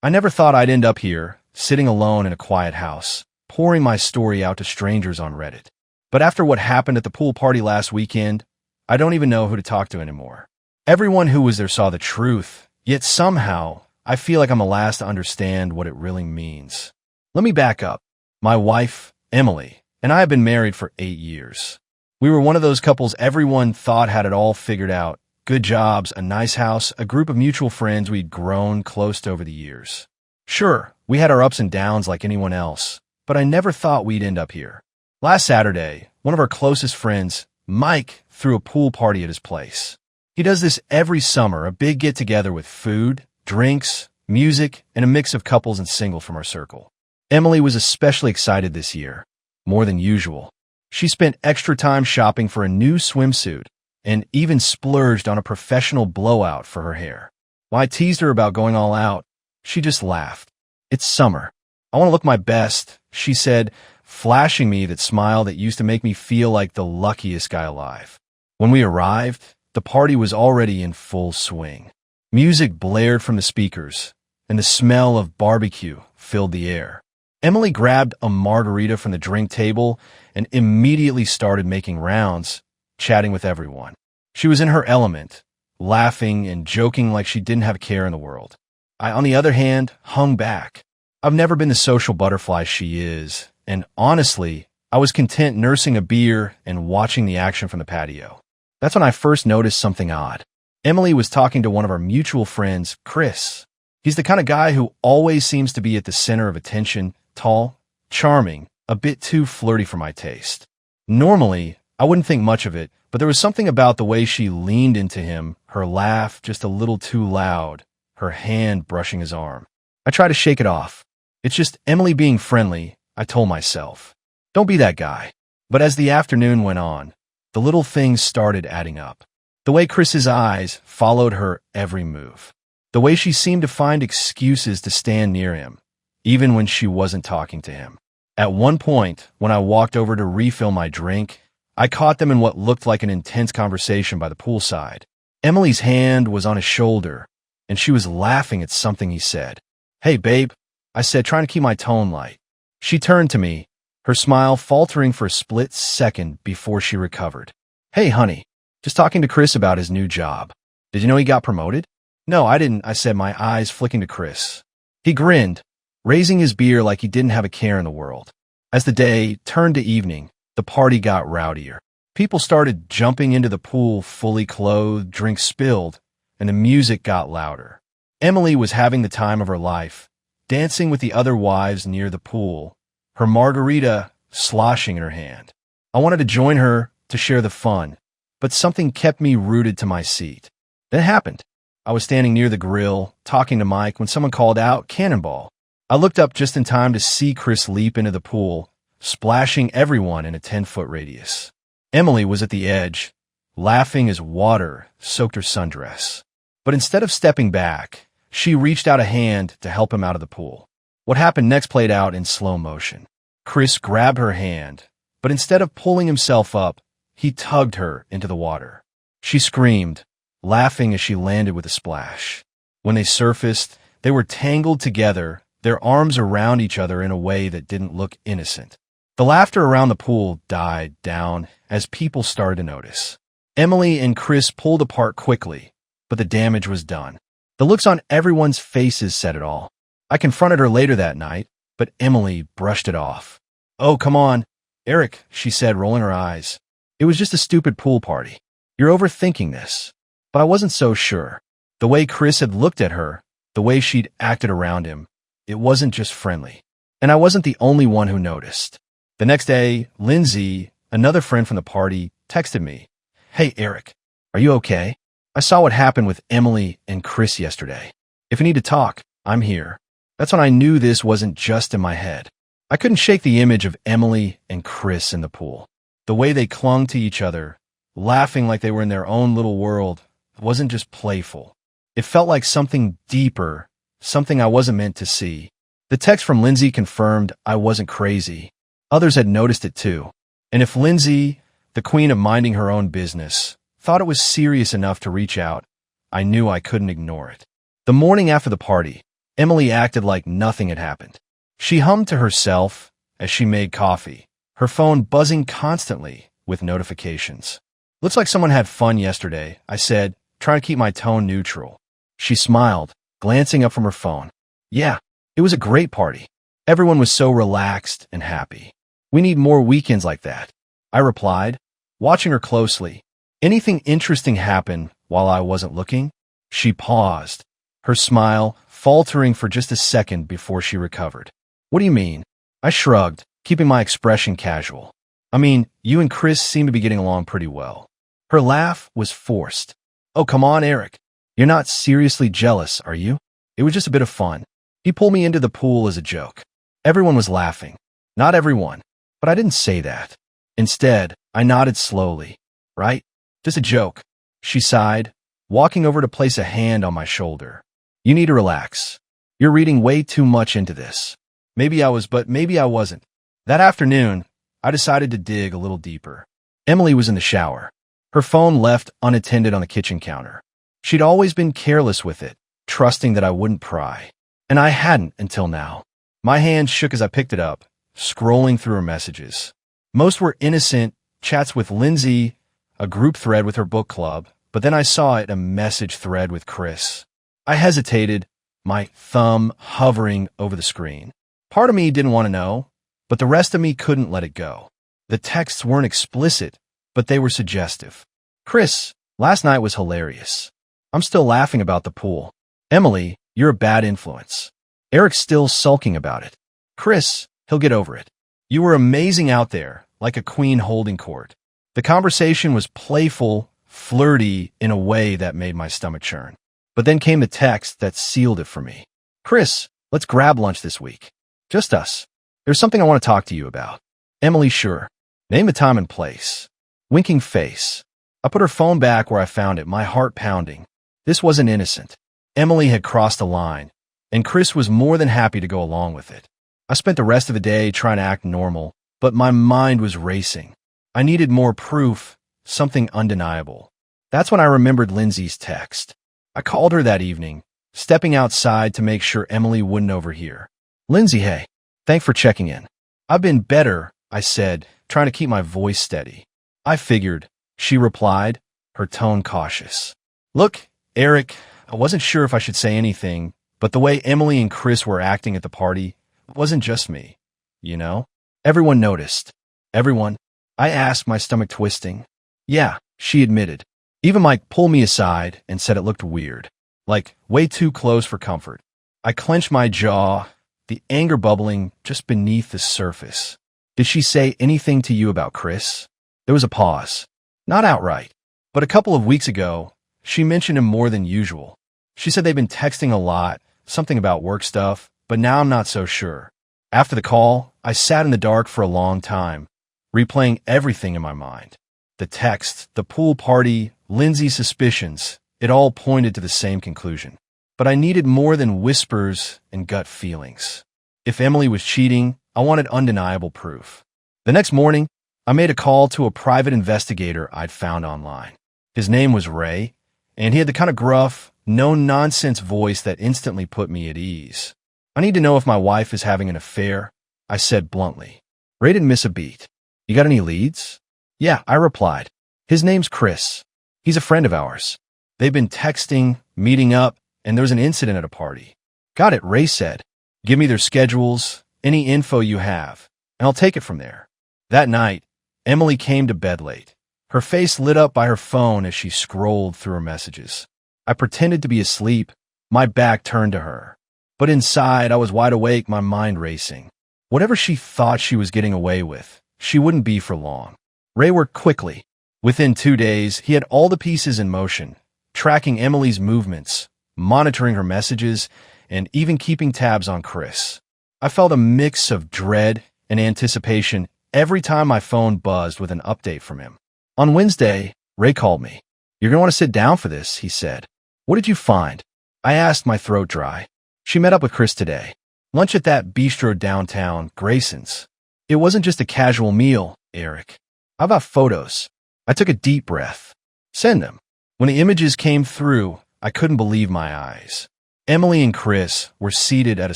I never thought I'd end up here, sitting alone in a quiet house, pouring my story out to strangers on Reddit. But after what happened at the pool party last weekend, I don't even know who to talk to anymore. Everyone who was there saw the truth, yet somehow, I feel like I'm the last to understand what it really means. Let me back up. My wife, Emily, and I have been married for 8 years. We were one of those couples everyone thought had it all figured out. Good jobs, a nice house, a group of mutual friends we'd grown close to over the years. Sure, we had our ups and downs like anyone else, but I never thought we'd end up here. Last Saturday, one of our closest friends, Mike, threw a pool party at his place. He does this every summer, a big get-together with food, drinks, music, and a mix of couples and single from our circle. Emily was especially excited this year, more than usual. She spent extra time shopping for a new swimsuit and even splurged on a professional blowout for her hair. When I teased her about going all out, she just laughed. It's summer. I want to look my best, she said, flashing me that smile that used to make me feel like the luckiest guy alive. When we arrived, the party was already in full swing. Music blared from the speakers, and the smell of barbecue filled the air. Emily grabbed a margarita from the drink table and immediately started making rounds, chatting with everyone. She was in her element, laughing and joking like she didn't have a care in the world. I, on the other hand, hung back. I've never been the social butterfly she is, and honestly, I was content nursing a beer and watching the action from the patio. That's when I first noticed something odd. Emily was talking to one of our mutual friends, Chris. He's the kind of guy who always seems to be at the center of attention, tall, charming, a bit too flirty for my taste. Normally, I wouldn't think much of it, but there was something about the way she leaned into him, her laugh just a little too loud, her hand brushing his arm. I tried to shake it off. It's just Emily being friendly, I told myself. Don't be that guy. But as the afternoon went on, the little things started adding up. The way Chris's eyes followed her every move. The way she seemed to find excuses to stand near him, even when she wasn't talking to him. At one point, when I walked over to refill my drink, I caught them in what looked like an intense conversation by the poolside. Emily's hand was on his shoulder, and she was laughing at something he said. "Hey, babe," I said, trying to keep my tone light. She turned to me, her smile faltering for a split second before she recovered. "Hey, honey, just talking to Chris about his new job. Did you know he got promoted?" "No, I didn't," I said, my eyes flicking to Chris. He grinned, raising his beer like he didn't have a care in the world. As the day turned to evening, the party got rowdier. People started jumping into the pool fully clothed, drinks spilled, and the music got louder. Emily was having the time of her life, dancing with the other wives near the pool, her margarita sloshing in her hand. I wanted to join her to share the fun, but something kept me rooted to my seat. Then it happened. I was standing near the grill, talking to Mike, when someone called out, "Cannonball." I looked up just in time to see Chris leap into the pool, splashing everyone in a 10-foot radius. Emily was at the edge, laughing as water soaked her sundress. But instead of stepping back, she reached out a hand to help him out of the pool. What happened next played out in slow motion. Chris grabbed her hand, but instead of pulling himself up, he tugged her into the water. She screamed, laughing as she landed with a splash. When they surfaced, they were tangled together, their arms around each other in a way that didn't look innocent. The laughter around the pool died down as people started to notice. Emily and Chris pulled apart quickly, but the damage was done. The looks on everyone's faces said it all. I confronted her later that night, but Emily brushed it off. "Oh, come on, Eric," she said, rolling her eyes. "It was just a stupid pool party. You're overthinking this." But I wasn't so sure. The way Chris had looked at her, the way she'd acted around him, it wasn't just friendly. And I wasn't the only one who noticed. The next day, Lindsay, another friend from the party, texted me, "Hey, Eric, are you okay? I saw what happened with Emily and Chris yesterday. If you need to talk, I'm here." That's when I knew this wasn't just in my head. I couldn't shake the image of Emily and Chris in the pool. The way they clung to each other, laughing like they were in their own little world, wasn't just playful. It felt like something deeper, something I wasn't meant to see. The text from Lindsay confirmed I wasn't crazy. Others had noticed it too. And if Lindsay, the queen of minding her own business, thought it was serious enough to reach out, I knew I couldn't ignore it. The morning after the party, Emily acted like nothing had happened. She hummed to herself as she made coffee, her phone buzzing constantly with notifications. "Looks like someone had fun yesterday," I said, trying to keep my tone neutral. She smiled, glancing up from her phone. "Yeah, it was a great party. Everyone was so relaxed and happy. We need more weekends like that," I replied, watching her closely. "Anything interesting happen while I wasn't looking?" She paused, her smile faltering for just a second before she recovered. "What do you mean?" I shrugged, keeping my expression casual. "I mean, you and Chris seem to be getting along pretty well." Her laugh was forced. "Oh, come on, Eric. You're not seriously jealous, are you? It was just a bit of fun." He pulled me into the pool as a joke. Everyone was laughing. Not everyone, but I didn't say that. Instead, I nodded slowly. "Right? Just a joke." She sighed, walking over to place a hand on my shoulder. "You need to relax. You're reading way too much into this." Maybe I was, but maybe I wasn't. That afternoon, I decided to dig a little deeper. Emily was in the shower, her phone left unattended on the kitchen counter. She'd always been careless with it, trusting that I wouldn't pry. And I hadn't until now. My hand shook as I picked it up, scrolling through her messages. Most were innocent chats with Lindsay, a group thread with her book club, but then I saw it a message thread with Chris. I hesitated, my thumb hovering over the screen. Part of me didn't want to know, but the rest of me couldn't let it go. The texts weren't explicit, but they were suggestive. "Chris, last night was hilarious. I'm still laughing about the pool. Emily, you're a bad influence. Eric's still sulking about it. Chris, he'll get over it. You were amazing out there, like a queen holding court." The conversation was playful, flirty in a way that made my stomach churn. But then came the text that sealed it for me. "Chris, let's grab lunch this week. Just us. There's something I want to talk to you about." Emily, "Sure. Name a time and place." Winking face. I put her phone back where I found it, my heart pounding. This wasn't innocent. Emily had crossed a line, and Chris was more than happy to go along with it. I spent the rest of the day trying to act normal, but my mind was racing. I needed more proof, something undeniable. That's when I remembered Lindsay's text. I called her that evening, stepping outside to make sure Emily wouldn't overhear. "Lindsay, hey, thanks for checking in." "I've been better," I said, trying to keep my voice steady. "I figured," she replied, her tone cautious. "Look, Eric, I wasn't sure if I should say anything, but the way Emily and Chris were acting at the party wasn't just me, you know? Everyone noticed." "Everyone?" I asked, my stomach twisting. "Yeah," she admitted. Even Mike pulled me aside and said it looked weird, like way too close for comfort. I clenched my jaw, the anger bubbling just beneath the surface. "Did she say anything to you about Chris?" There was a pause. "Not outright, but a couple of weeks ago, she mentioned him more than usual. She said they've been texting a lot, something about work stuff, but now I'm not so sure." After the call, I sat in the dark for a long time, replaying everything in my mind. The text, the pool party, Lindsay's suspicions, it all pointed to the same conclusion. But I needed more than whispers and gut feelings. If Emily was cheating, I wanted undeniable proof. The next morning, I made a call to a private investigator I'd found online. His name was Ray, and he had the kind of gruff, no-nonsense voice that instantly put me at ease. "I need to know if my wife is having an affair," I said bluntly. Ray didn't miss a beat. "You got any leads?" "Yeah," I replied. "His name's Chris. He's a friend of ours. They've been texting, meeting up, and there was an incident at a party." "Got it," Ray said. "Give me their schedules, any info you have, and I'll take it from there." That night, Emily came to bed late, her face lit up by her phone as she scrolled through her messages. I pretended to be asleep, my back turned to her. But inside, I was wide awake, my mind racing. Whatever she thought she was getting away with, she wouldn't be for long. Ray worked quickly. Within 2 days, he had all the pieces in motion, tracking Emily's movements, monitoring her messages, and even keeping tabs on Chris. I felt a mix of dread and anticipation every time my phone buzzed with an update from him. On Wednesday, Ray called me. "You're going to want to sit down for this," he said. "What did you find?" I asked, my throat dry. "She met up with Chris today. Lunch at that bistro downtown, Grayson's. It wasn't just a casual meal, Eric. I've got photos." I took a deep breath. "Send them." When the images came through, I couldn't believe my eyes. Emily and Chris were seated at a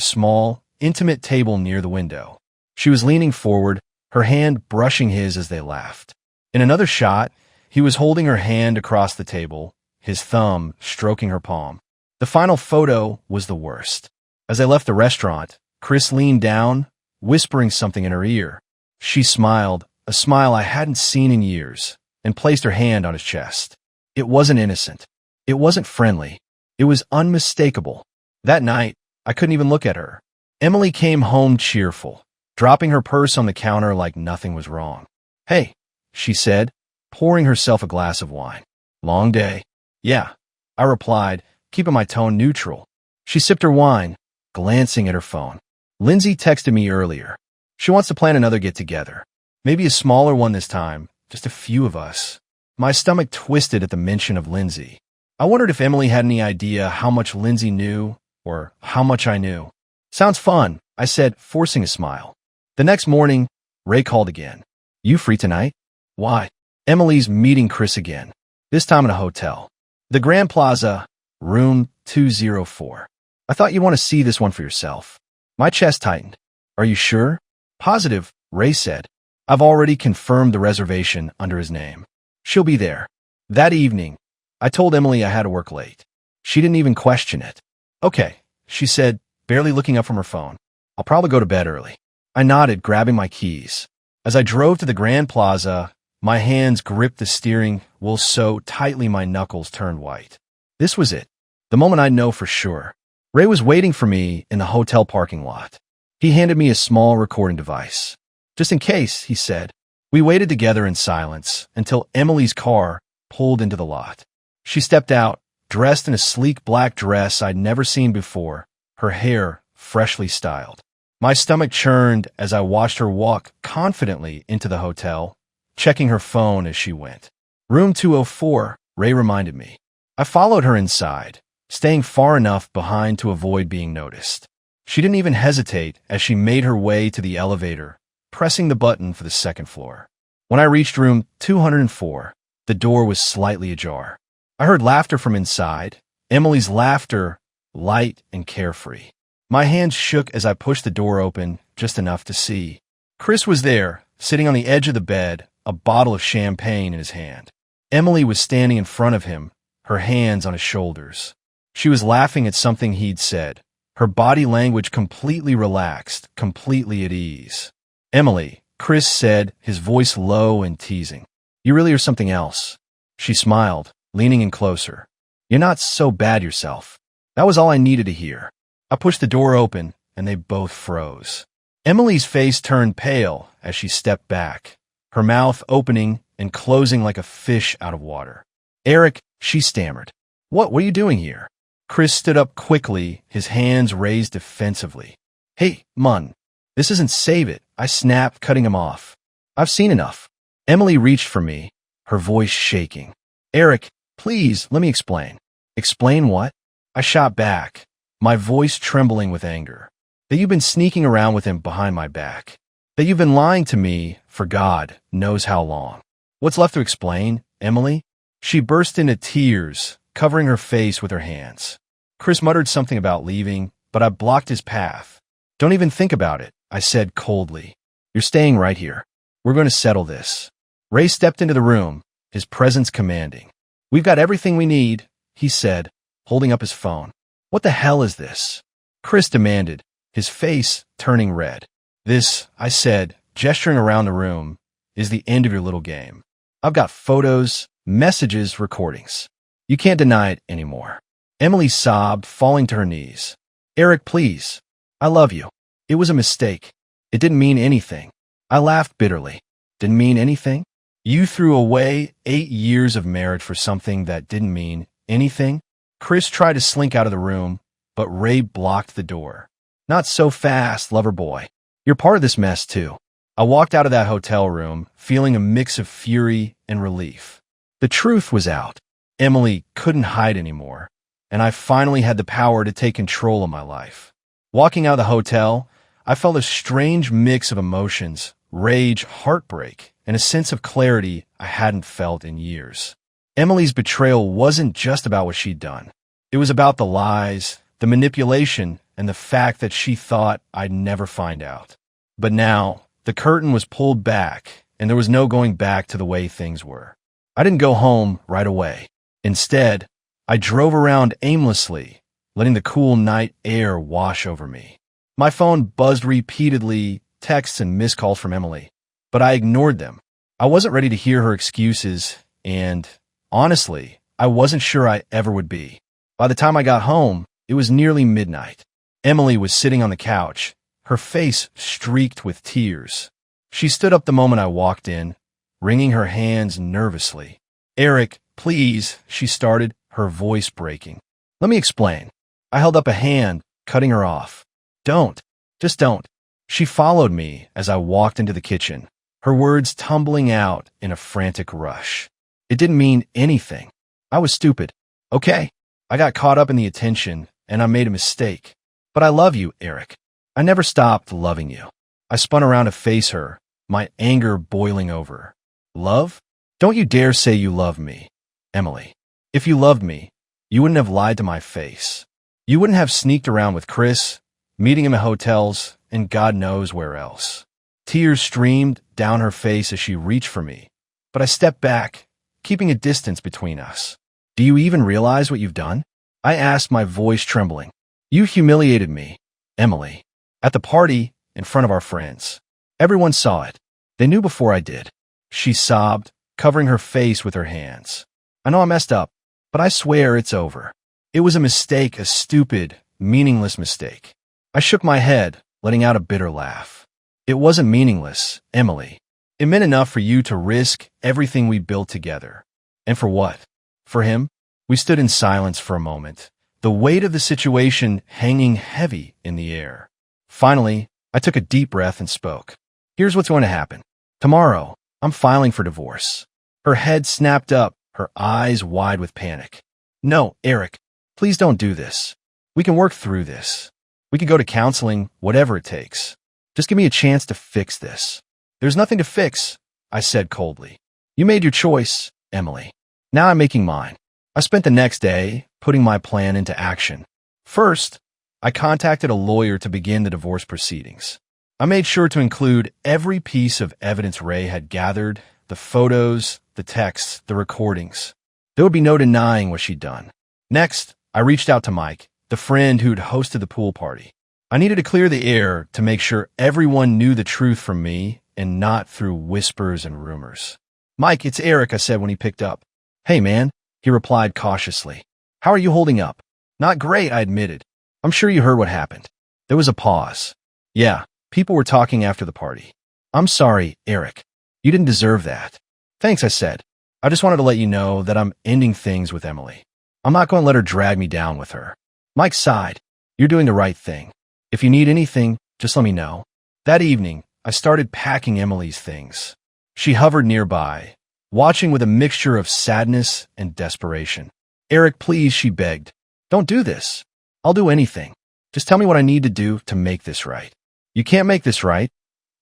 small, intimate table near the window. She was leaning forward, her hand brushing his as they laughed. In another shot, he was holding her hand across the table, his thumb stroking her palm. The final photo was the worst. As they left the restaurant, Chris leaned down, whispering something in her ear. She smiled, a smile I hadn't seen in years, and placed her hand on his chest. It wasn't innocent. It wasn't friendly. It was unmistakable. That night, I couldn't even look at her. Emily came home cheerful, dropping her purse on the counter like nothing was wrong. "Hey," she said, pouring herself a glass of wine. "Long day." "Yeah," I replied, keeping my tone neutral. She sipped her wine, glancing at her phone. "Lindsay texted me earlier. She wants to plan another get-together. Maybe a smaller one this time, just a few of us." My stomach twisted at the mention of Lindsay. I wondered if Emily had any idea how much Lindsay knew, or how much I knew. "Sounds fun," I said, forcing a smile. The next morning, Ray called again. "You free tonight?" "Why?" "Emily's meeting Chris again, this time in a hotel. The Grand Plaza, room 204. I thought you'd want to see this one for yourself." My chest tightened. "Are you sure?" "Positive," Ray said. "I've already confirmed the reservation under his name. She'll be there." That evening, I told Emily I had to work late. She didn't even question it. "Okay," she said, barely looking up from her phone. "I'll probably go to bed early." I nodded, grabbing my keys. As I drove to the Grand Plaza, my hands gripped the steering wheel so tightly my knuckles turned white. This was it, the moment I'd know for sure. Ray was waiting for me in the hotel parking lot. He handed me a small recording device. "Just in case," he said. We waited together in silence until Emily's car pulled into the lot. She stepped out, dressed in a sleek black dress I'd never seen before, her hair freshly styled. My stomach churned as I watched her walk confidently into the hotel, checking her phone as she went. "Room 204, Ray reminded me. I followed her inside, staying far enough behind to avoid being noticed. She didn't even hesitate as she made her way to the elevator, pressing the button for the second floor. When I reached room 204, the door was slightly ajar. I heard laughter from inside, Emily's laughter, light and carefree. My hands shook as I pushed the door open, just enough to see. Chris was there, sitting on the edge of the bed, a bottle of champagne in his hand. Emily was standing in front of him, her hands on his shoulders. She was laughing at something he'd said, her body language completely relaxed, completely at ease. "Emily," Chris said, his voice low and teasing. "You really are something else." She smiled, leaning in closer. "You're not so bad yourself." That was all I needed to hear. I pushed the door open, and they both froze. Emily's face turned pale as she stepped back, her mouth opening and closing like a fish out of water. "Eric," she stammered. What are you doing here?" Chris stood up quickly, his hands raised defensively. "Hey, Mun, this isn't Save It," I snapped, cutting him off. "I've seen enough." Emily reached for me, her voice shaking. "Eric, please, let me explain." "Explain what?" I shot back, my voice trembling with anger. "That you've been sneaking around with him behind my back. That you've been lying to me for God knows how long." "What's left to explain, Emily?" She burst into tears, covering her face with her hands. Chris muttered something about leaving, but I blocked his path. "Don't even think about it," I said coldly. "You're staying right here. We're going to settle this." Ray stepped into the room, his presence commanding. "We've got everything we need," he said, holding up his phone. "What the hell is this?" Chris demanded, his face turning red. "This," I said, gesturing around the room, "is the end of your little game. I've got photos, messages, recordings. You can't deny it anymore." Emily sobbed, falling to her knees. "Eric, please. I love you. It was a mistake. It didn't mean anything." I laughed bitterly. "Didn't mean anything? You threw away 8 years of marriage for something that didn't mean anything?" Chris tried to slink out of the room, but Ray blocked the door. "Not so fast, lover boy. You're part of this mess, too." I walked out of that hotel room, feeling a mix of fury and relief. The truth was out. Emily couldn't hide anymore, and I finally had the power to take control of my life. Walking out of the hotel, I felt a strange mix of emotions, rage, heartbreak, and a sense of clarity I hadn't felt in years. Emily's betrayal wasn't just about what she'd done. It was about the lies, the manipulation, and the fact that she thought I'd never find out. But now, the curtain was pulled back, and there was no going back to the way things were. I didn't go home right away. Instead, I drove around aimlessly, letting the cool night air wash over me. My phone buzzed repeatedly, texts and missed calls from Emily, but I ignored them. I wasn't ready to hear her excuses, and honestly, I wasn't sure I ever would be. By the time I got home, it was nearly midnight. Emily was sitting on the couch, her face streaked with tears. She stood up the moment I walked in, wringing her hands nervously. "Eric, please," she started, her voice breaking. "Let me explain." I held up a hand, cutting her off. "Don't. Just don't." She followed me as I walked into the kitchen, her words tumbling out in a frantic rush. It didn't mean anything. I was stupid. Okay, I got caught up in the attention, and I made a mistake. But I love you, Eric. I never stopped loving you. I spun around to face her, my anger boiling over. "Love? Don't you dare say you love me, Emily. If you loved me, you wouldn't have lied to my face. You wouldn't have sneaked around with Chris, meeting him at hotels, and God knows where else." Tears streamed down her face as she reached for me, but I stepped back, keeping a distance between us. "Do you even realize what you've done?" I asked, my voice trembling. "You humiliated me, Emily. At the party, in front of our friends. Everyone saw it. They knew before I did." She sobbed, covering her face with her hands. "I know I messed up, but I swear it's over. It was a mistake, a stupid, meaningless mistake." I shook my head, letting out a bitter laugh. "It wasn't meaningless, Emily. It meant enough for you to risk everything we built together. And for what? For him?" We stood in silence for a moment, the weight of the situation hanging heavy in the air. Finally, I took a deep breath and spoke. "Here's what's going to happen. Tomorrow, I'm filing for divorce." Her head snapped up, her eyes wide with panic. "No, Eric, please don't do this. We can work through this. We can go to counseling, whatever it takes. Just give me a chance to fix this." "There's nothing to fix," I said coldly. "You made your choice, Emily. Now I'm making mine." I spent the next day putting my plan into action. First, I contacted a lawyer to begin the divorce proceedings. I made sure to include every piece of evidence Ray had gathered, the photos, the texts, the recordings. There would be no denying what she'd done. Next, I reached out to Mike, the friend who'd hosted the pool party. I needed to clear the air to make sure everyone knew the truth from me and not through whispers and rumors. "Mike, it's Eric," I said when he picked up. "Hey, man," he replied cautiously. "How are you holding up?" "Not great," I admitted. "I'm sure you heard what happened." There was a pause. "Yeah, people were talking after the party." "I'm sorry, Eric. You didn't deserve that." "Thanks," I said. "I just wanted to let you know that I'm ending things with Emily. I'm not going to let her drag me down with her." Mike sighed. "You're doing the right thing. If you need anything, just let me know." That evening, I started packing Emily's things. She hovered nearby, watching with a mixture of sadness and desperation. "Eric, please," she begged. "Don't do this. I'll do anything. Just tell me what I need to do to make this right." "You can't make this right,"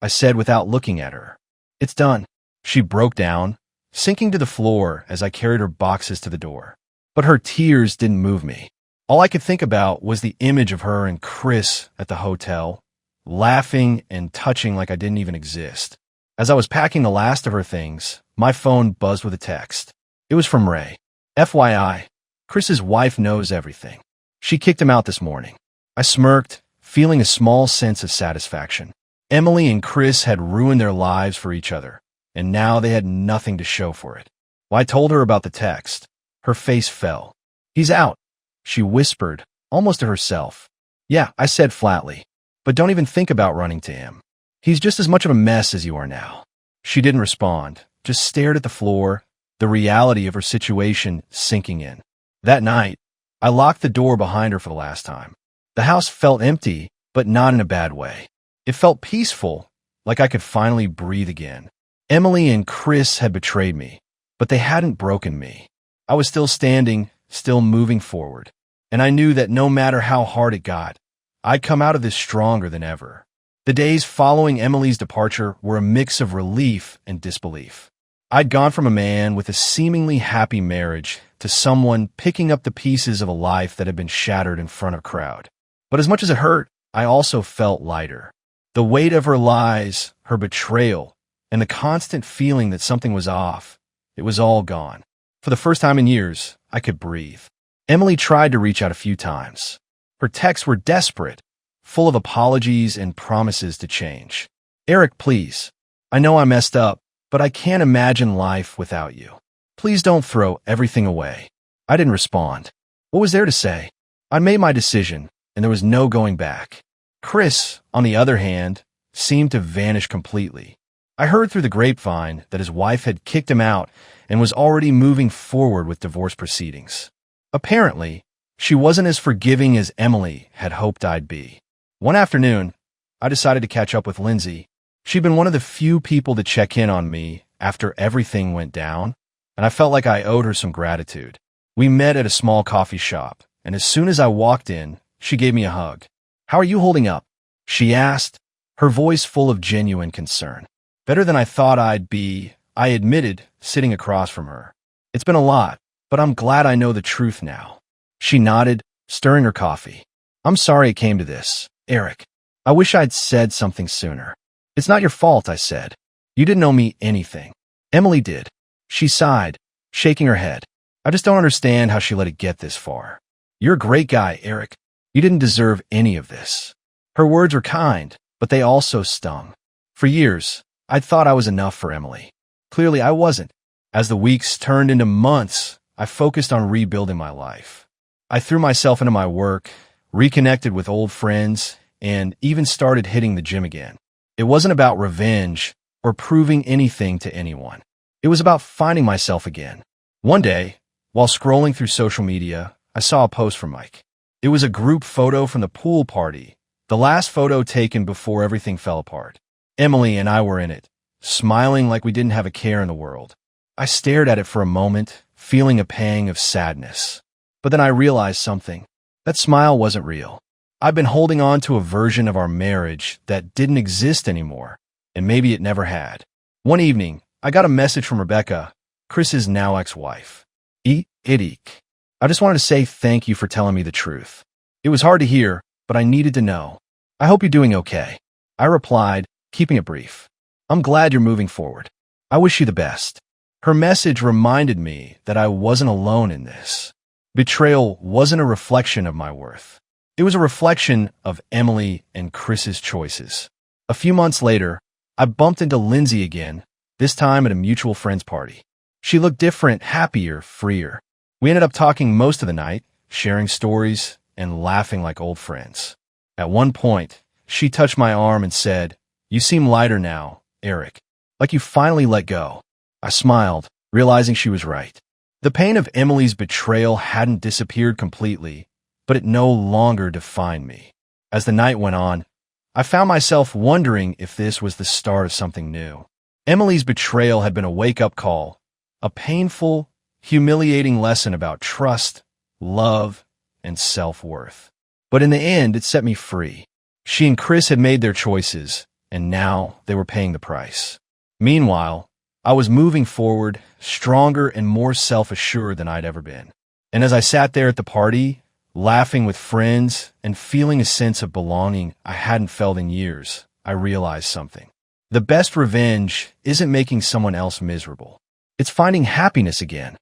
I said without looking at her. "It's done." She broke down, sinking to the floor as I carried her boxes to the door. But her tears didn't move me. All I could think about was the image of her and Chris at the hotel, laughing and touching like I didn't even exist. As I was packing the last of her things, my phone buzzed with a text. It was from Ray. "FYI, Chris's wife knows everything. She kicked him out this morning." I smirked, feeling a small sense of satisfaction. Emily and Chris had ruined their lives for each other, and now they had nothing to show for it. When I told her about the text, her face fell. "He's out," she whispered, almost to herself. "Yeah," I said flatly, "but don't even think about running to him. He's just as much of a mess as you are now." She didn't respond, just stared at the floor, the reality of her situation sinking in. That night, I locked the door behind her for the last time. The house felt empty, but not in a bad way. It felt peaceful, like I could finally breathe again. Emily and Chris had betrayed me, but they hadn't broken me. I was still standing, still moving forward, and I knew that no matter how hard it got, I'd come out of this stronger than ever. The days following Emily's departure were a mix of relief and disbelief. I'd gone from a man with a seemingly happy marriage to someone picking up the pieces of a life that had been shattered in front of a crowd. But as much as it hurt, I also felt lighter. The weight of her lies, her betrayal, and the constant feeling that something was off, it was all gone. For the first time in years, I could breathe. Emily tried to reach out a few times. Her texts were desperate, full of apologies and promises to change. "Eric, please. I know I messed up, but I can't imagine life without you. Please don't throw everything away." I didn't respond. What was there to say? I made my decision, and there was no going back. Chris, on the other hand, seemed to vanish completely. I heard through the grapevine that his wife had kicked him out and was already moving forward with divorce proceedings. Apparently, she wasn't as forgiving as Emily had hoped I'd be. One afternoon, I decided to catch up with Lindsay. She'd been one of the few people to check in on me after everything went down, and I felt like I owed her some gratitude. We met at a small coffee shop, and as soon as I walked in, she gave me a hug. "How are you holding up?" she asked, her voice full of genuine concern. "Better than I thought I'd be," I admitted, sitting across from her. "It's been a lot, but I'm glad I know the truth now." She nodded, stirring her coffee. "I'm sorry it came to this, Eric. I wish I'd said something sooner." "It's not your fault," I said. "You didn't owe me anything. Emily did." She sighed, shaking her head. "I just don't understand how she let it get this far. You're a great guy, Eric. You didn't deserve any of this." Her words were kind, but they also stung. For years, I'd thought I was enough for Emily. Clearly, I wasn't. As the weeks turned into months, I focused on rebuilding my life. I threw myself into my work, reconnected with old friends, and even started hitting the gym again. It wasn't about revenge or proving anything to anyone. It was about finding myself again. One day, while scrolling through social media, I saw a post from Mike. It was a group photo from the pool party, the last photo taken before everything fell apart. Emily and I were in it, smiling like we didn't have a care in the world. I stared at it for a moment, feeling a pang of sadness. But then I realized something. That smile wasn't real. I've been holding on to a version of our marriage that didn't exist anymore, and maybe it never had. One evening, I got a message from Rebecca, Chris's now ex-wife. Eek. I just wanted to say thank you for telling me the truth. It was hard to hear, but I needed to know. I hope you're doing okay. I replied, keeping it brief. I'm glad you're moving forward. I wish you the best. Her message reminded me that I wasn't alone in this. Betrayal wasn't a reflection of my worth. It was a reflection of Emily and Chris's choices. A few months later, I bumped into Lindsay again, this time at a mutual friend's party. She looked different, happier, freer. We ended up talking most of the night, sharing stories and laughing like old friends. At one point, she touched my arm and said, "You seem lighter now, Eric. Like you finally let go." I smiled, realizing she was right. The pain of Emily's betrayal hadn't disappeared completely, but it no longer defined me. As the night went on, I found myself wondering if this was the start of something new. Emily's betrayal had been a wake-up call, a painful, humiliating lesson about trust, love, and self-worth. But in the end, it set me free. She and Chris had made their choices, and now they were paying the price. Meanwhile, I was moving forward, stronger and more self-assured than I'd ever been. And as I sat there at the party, laughing with friends and feeling a sense of belonging I hadn't felt in years, I realized something. The best revenge isn't making someone else miserable. It's finding happiness again,